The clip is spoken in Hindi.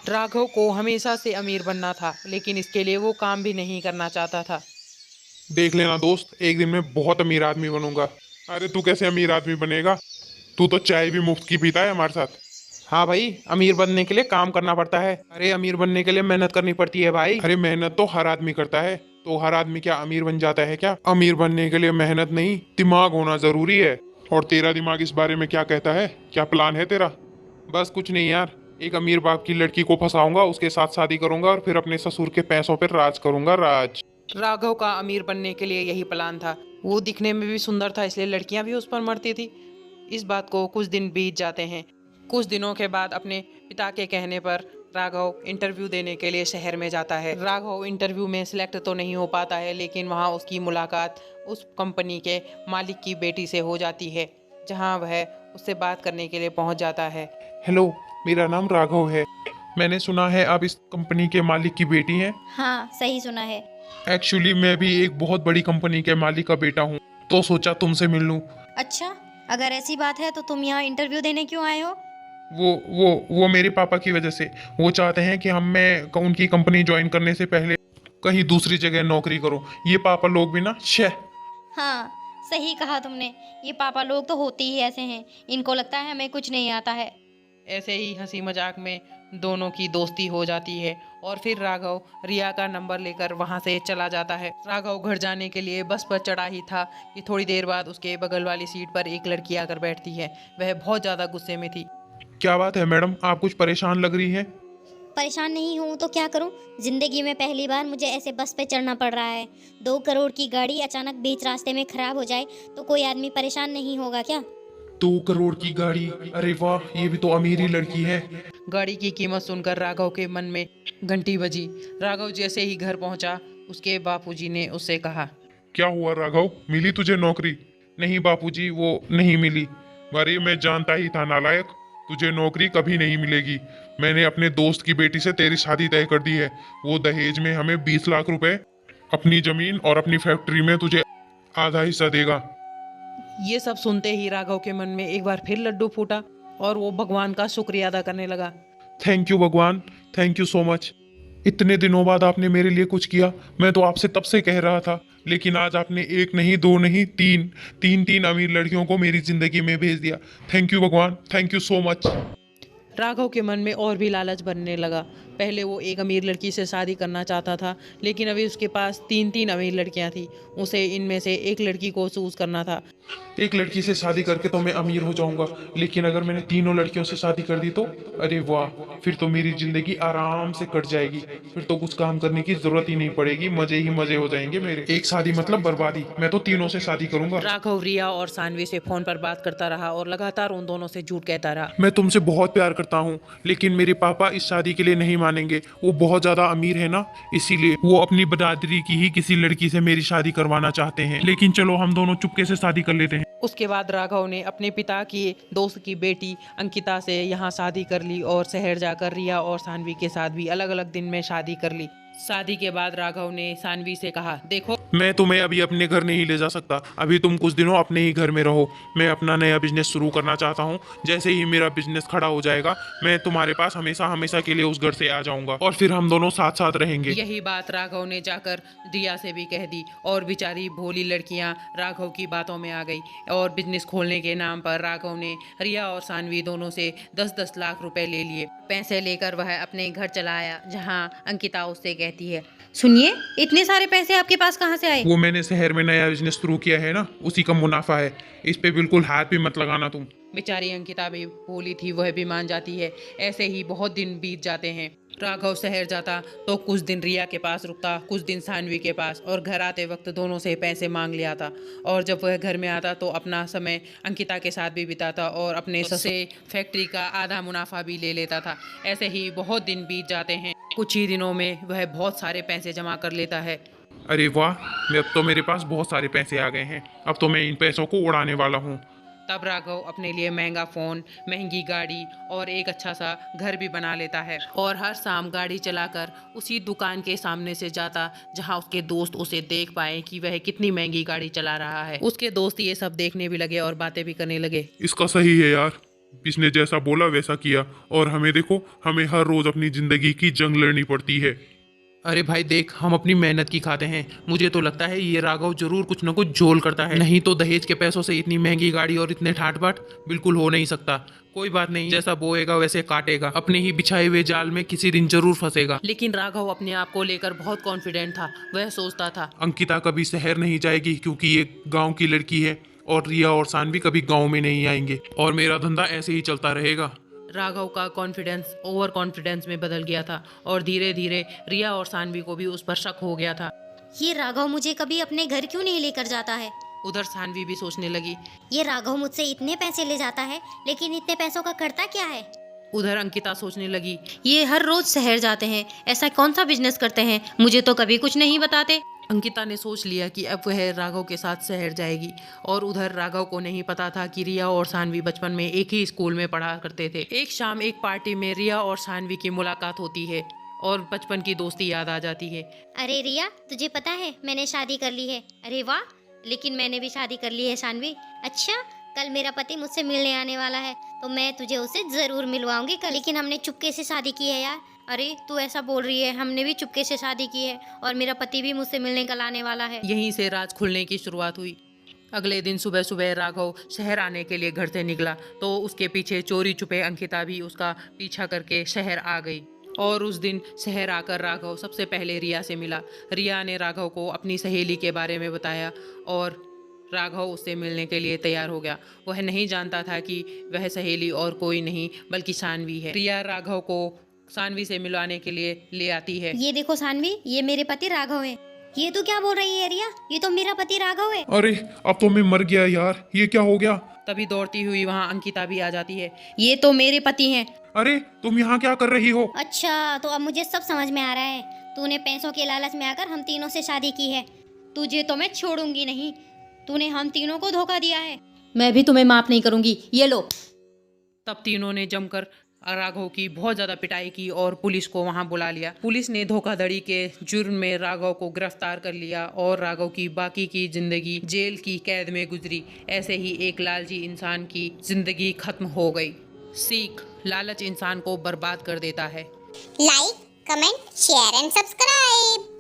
राघव को हमेशा से अमीर बनना था, लेकिन इसके लिए वो काम भी नहीं करना चाहता था। देख लेना दोस्त, एक दिन मैं बहुत अमीर आदमी बनूंगा। अरे तू कैसे अमीर आदमी बनेगा? तू तो चाय भी मुफ्त की पीता है हमारे साथ। हाँ भाई, अमीर बनने के लिए काम करना पड़ता है। अरे अमीर बनने के लिए मेहनत करनी पड़ती है भाई। अरे मेहनत तो हर आदमी करता है। तो हर आदमी क्या अमीर बन जाता है क्या? अमीर बनने के लिए मेहनत नहीं, दिमाग होना जरूरी है। और तेरा दिमाग इस बारे में क्या कहता है? क्या प्लान है तेरा? बस कुछ नहीं यार, एक अमीर बाप की लड़की को फंसाऊंगा, उसके साथ शादी करूंगा और फिर अपने ससुर के पैसों पर राज करूंगा, राज। राघव का अमीर बनने के लिए यही प्लान था। वो दिखने में भी सुंदर था, इसलिए लड़कियां भी उस पर मरती थी। इस बात को कुछ दिन बीत जाते हैं। कुछ दिनों के बाद अपने पिता के कहने पर राघव इंटरव्यू देने के लिए शहर में जाता है। राघव इंटरव्यू में सिलेक्ट तो नहीं हो पाता है, लेकिन वहाँ उसकी मुलाकात उस कंपनी के मालिक की बेटी से हो जाती है, जहाँ वह उससे बात करने के लिए पहुँच जाता है। हेलो, मेरा नाम राघव है। मैंने सुना है आप इस कंपनी के मालिक की बेटी हैं। हाँ, सही सुना है। एक्चुअली मैं भी एक बहुत बड़ी कंपनी के मालिक का बेटा हूँ, तो सोचा तुमसे मिल लूँ। अच्छा, अगर ऐसी बात है तो तुम यहाँ इंटरव्यू देने क्यों आए हो? वो मेरे पापा की वजह से। वो चाहते हैं कि मैं उनकी कंपनी ज्वाइन करने से पहले कहीं दूसरी जगह नौकरी करूँ। ये पापा लोग भी ना, शह। हाँ, सही कहा तुमने। ये पापा लोग तो होते ही ऐसे हैं। इनको लगता है हमें कुछ नहीं आता है। ऐसे ही हंसी मजाक में दोनों की दोस्ती हो जाती है और फिर राघव रिया का नंबर लेकर वहां से चला जाता है। राघव घर जाने के लिए बस पर चढ़ा ही था कि थोड़ी देर बाद उसके बगल वाली सीट पर एक लड़की आकर बैठती है। वह बहुत ज़्यादा गुस्से में थी। क्या बात है मैडम, आप कुछ परेशान लग रही हैं। परेशान नहीं हूँ तो क्या करूँ? जिंदगी में पहली बार मुझे ऐसे बस पे चढ़ना पड़ रहा है। 2 करोड़ की गाड़ी अचानक बीच रास्ते में खराब हो जाए तो कोई आदमी परेशान नहीं होगा क्या? 2 करोड़ की गाड़ी? अरे वाह, ये भी तो अमीर ही लड़की है। गाड़ी की कीमत सुनकर राघव के मन में घंटी बजी। राघव जैसे ही घर पहुंचा, उसके बापूजी ने उससे कहा। क्या हुआ राघव, मिली तुझे नौकरी? नहीं बापूजी, वो नहीं मिली। अरे मैं जानता ही था नालायक, तुझे नौकरी कभी नहीं मिलेगी। मैंने अपने दोस्त की बेटी से तेरी शादी तय कर दी है। वो दहेज में हमें 20 लाख रुपए, अपनी जमीन और अपनी फैक्ट्री में तुझे आधा हिस्सा देगा। ये सब सुनते ही राघव के मन में एक बार फिर लड्डू फूटा और वो भगवान का शुक्रिया अदा करने लगा। थैंक यू भगवान, थैंक यू सो मच। इतने दिनों बाद आपने मेरे लिए कुछ किया। मैं तो आपसे तब से कह रहा था, लेकिन आज आपने एक नहीं, दो नहीं, तीन तीन तीन अमीर लड़कियों को मेरी जिंदगी में भेज दिया। थैंक यू भगवान, thank you so much. Raghav के मन में और भी लालच बनने लगा। पहले वो एक अमीर लड़की से शादी करना चाहता था, लेकिन अभी उसके पास तीन तीन अमीर लड़कियां थी। उसे इनमें से एक लड़की को चूज करना था। एक लड़की से शादी करके तो मैं अमीर हो जाऊंगा, लेकिन अगर मैंने तीनों लड़कियों से शादी कर दी तो? अरे वाह, फिर तो मेरी जिंदगी आराम से कट जाएगी। फिर तो कुछ काम करने की जरूरत ही नहीं पड़ेगी, मजे ही मजे हो जाएंगे मेरे। एक शादी मतलब बर्बादी, मैं तो तीनों से शादी करूंगा। राघव रिया और सानवी से फोन पर बात करता रहा और लगातार उन दोनों से झूठ कहता रहा। मैं तुमसे बहुत प्यार करता हूँ, लेकिन मेरे पापा इस शादी के लिए नहीं मानेंगे। वो बहुत ज्यादा अमीर है ना, इसीलिए वो अपनी बरादरी की ही किसी लड़की से मेरी शादी करवाना चाहते हैं। लेकिन चलो हम दोनों चुपके से शादी कर लेते हैं। उसके बाद राघव ने अपने पिता की दोस्त की बेटी अंकिता से यहाँ शादी कर ली और शहर जाकर रिया और सानवी के साथ भी अलग अलग दिन में शादी कर ली। शादी के बाद राघव ने सानवी से कहा, देखो मैं तुम्हें अभी अपने घर नहीं ले जा सकता। अभी तुम कुछ दिनों अपने ही घर में रहो। मैं अपना नया बिजनेस शुरू करना चाहता हूँ। जैसे ही मेरा बिजनेस खड़ा हो जाएगा, मैं तुम्हारे पास हमेशा हमेशा के लिए उस घर से आ जाऊंगा और फिर हम दोनों साथ साथ रहेंगे। यही बात राघव ने जाकर रिया से भी कह दी और बेचारी भोली लड़कियां राघव की बातों में आ गई और बिजनेस खोलने के नाम पर राघव ने रिया और सानवी दोनों से 10-10 लाख रुपए ले लिए। पैसे लेकर वह अपने घर चला आया, जहां अंकिता उससे कहती है, सुनिए, इतने सारे पैसे आपके पास कहाँ से आए? वो मैंने शहर में नया बिजनेस शुरू किया है ना, उसी का मुनाफा है। इस पे बिल्कुल हाथ भी मत लगाना तुम। बेचारी अंकिता भी भोली थी, वह भी मान जाती है। ऐसे ही बहुत दिन बीत जाते हैं। राघव शहर जाता तो कुछ दिन रिया के पास रुकता, कुछ दिन सानवी के पास, और घर आते वक्त दोनों से पैसे मांग ले आता। और जब वह घर में आता तो अपना समय अंकिता के साथ भी बिताता और अपने ससे फैक्ट्री का आधा मुनाफा भी ले लेता था। ऐसे ही बहुत दिन बीत जाते हैं। कुछ ही दिनों में वह बहुत सारे पैसे जमा कर लेता है। अरे वाह, अब तो मेरे पास बहुत सारे पैसे आ गए हैं। अब तो मैं इन पैसों को उड़ाने वाला हूँ। तब राघव अपने लिए महंगा फोन, महंगी गाड़ी और एक अच्छा सा घर भी बना लेता है और हर शाम गाड़ी चलाकर उसी दुकान के सामने से जाता जहां उसके दोस्त उसे देख पाए कि वह कितनी महंगी गाड़ी चला रहा है। उसके दोस्त ये सब देखने भी लगे और बातें भी करने लगे। इसका सही है यार, इसने जैसा बोला वैसा किया, और हमें देखो, हमें हर रोज अपनी जिंदगी की जंग लड़नी पड़ती है। अरे भाई देख, हम अपनी मेहनत की खाते हैं। मुझे तो लगता है ये राघव जरूर कुछ न कुछ झोल करता है, नहीं तो दहेज के पैसों से इतनी महंगी गाड़ी और इतने ठाट बाट बिल्कुल हो नहीं सकता। कोई बात नहीं, जैसा बोएगा वैसे काटेगा, अपने ही बिछाए हुए जाल में किसी दिन जरूर फंसेगा। लेकिन राघव अपने आप को लेकर बहुत कॉन्फिडेंट था। वह सोचता था, अंकिता कभी शहर नहीं जाएगी क्योंकि ये गांव की लड़की है, और रिया और सानवी कभी गांव में नहीं आएंगे, और मेरा धंधा ऐसे ही चलता रहेगा। राघव का कॉन्फिडेंस ओवर कॉन्फिडेंस में बदल गया था और धीरे धीरे रिया और सानवी को भी उस पर शक हो गया था। ये राघव मुझे कभी अपने घर क्यों नहीं लेकर जाता है? उधर सानवी भी सोचने लगी। ये राघव मुझसे इतने पैसे ले जाता है, लेकिन इतने पैसों का करता क्या है? उधर अंकिता सोचने लगी, ये हर रोज शहर जाते हैं, ऐसा कौन सा बिजनेस करते हैं, मुझे तो कभी कुछ नहीं बताते। अंकिता ने सोच लिया कि अब वह राघव के साथ शहर जाएगी। और उधर राघव को नहीं पता था कि रिया और सानवी बचपन में एक ही स्कूल में पढ़ा करते थे। एक शाम एक पार्टी में रिया और सानवी की मुलाकात होती है और बचपन की दोस्ती याद आ जाती है। अरे रिया, तुझे पता है मैंने शादी कर ली है? अरे वाह, लेकिन मैंने भी शादी कर ली है सानवी। अच्छा, कल मेरा पति मुझसे मिलने आने वाला है, तो मैं तुझे उसे जरूर मिलवाऊंगी कल। लेकिन हमने चुपके से शादी की है यार। अरे तू ऐसा बोल रही है, हमने भी चुपके से शादी की है और मेरा पति भी मुझसे मिलने कल आने वाला है। यहीं से राज खुलने की शुरुआत हुई। अगले दिन सुबह सुबह राघव शहर आने के लिए घर से निकला तो उसके पीछे चोरी छुपे अंकिता भी उसका पीछा करके शहर आ गई। और उस दिन शहर आकर राघव सबसे पहले रिया से मिला। रिया ने राघव को अपनी सहेली के बारे में बताया और राघव उससे मिलने के लिए तैयार हो गया। वह नहीं जानता था कि वह सहेली और कोई नहीं बल्कि सानवी है। रिया राघव को सानवी से मिलवाने के लिए ले आती है। ये देखो सानवी, ये मेरे पति राघव है। ये तो क्या बोल रही है रिया? ये तो मेरा पति राघव है। अरे अब तो मैं मर गया यार, ये क्या हो गया? तभी दौड़ती हुई वहाँ अंकिता भी आ जाती है। ये तो मेरे पति हैं। अरे तुम यहाँ क्या कर रही हो? अच्छा, तो अब मुझे सब समझ में आ रहा है। तूने पैसों के लालच में आकर हम तीनों से शादी की है। तुझे तो मैं छोड़ूंगी नहीं। तूने हम तीनों को धोखा दिया है। मैं भी तुम्हें माफ नहीं करूंगी। ये लो। तब तीनों ने जमकर राघव की बहुत ज्यादा पिटाई की और पुलिस को वहां बुला लिया। पुलिस ने धोखाधड़ी के जुर्म में राघव को गिरफ्तार कर लिया और राघव की बाकी की जिंदगी जेल की कैद में गुजरी। ऐसे ही एक लालची इंसान की जिंदगी खत्म हो गई। सीख, लालच इंसान को बर्बाद कर देता है। Like, comment, share and subscribe.